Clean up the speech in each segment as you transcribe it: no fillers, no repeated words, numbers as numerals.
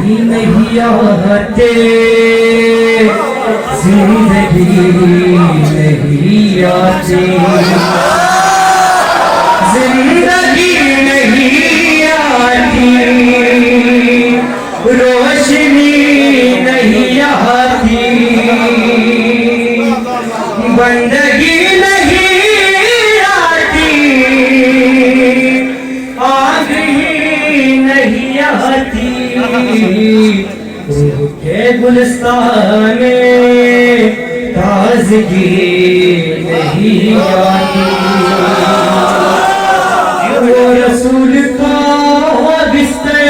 नहीं आते, जिंदगी नहीं आती, जिंदगी नहीं आती, रोशनी नहीं आती, बंदगी नहीं आती, आग ही नहीं आती, के गुलिस्तान में ताज़गी नहीं आती। वो रसूल का बिस्तर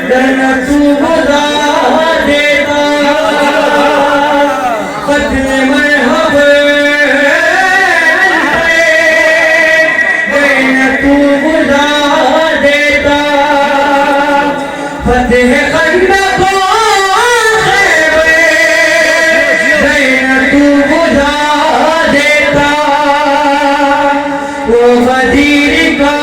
दरना तू खुदा देता, फतह मरहबा दरना तू खुदा देता, फतह खंदको खैबर दरना तू खुदा देता, वो गदीर का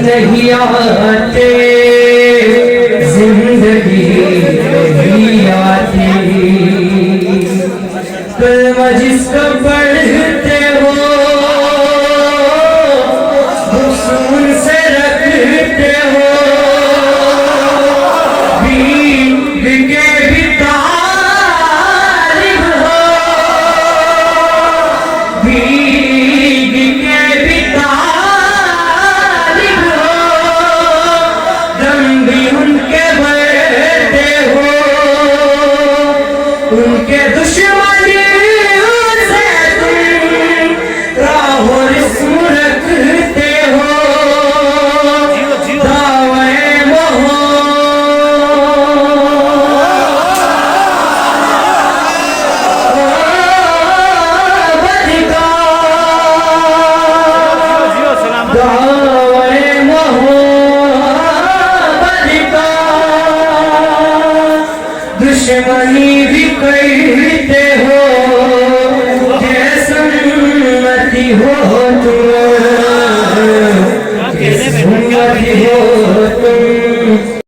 नहीं आते, जिंदगी नहीं आती, कलमा जिसका पढ़ते हो हुस्न से रखते हो, भीग के भी तालिब हो, भीग के भी उनके दुश्मनियों से तुम राहो रिस्म रखते हो, दावे दुश्मनी भी कहते हो, जैसे उम्मती हो तुम, जैसे उम्मती हो तुम।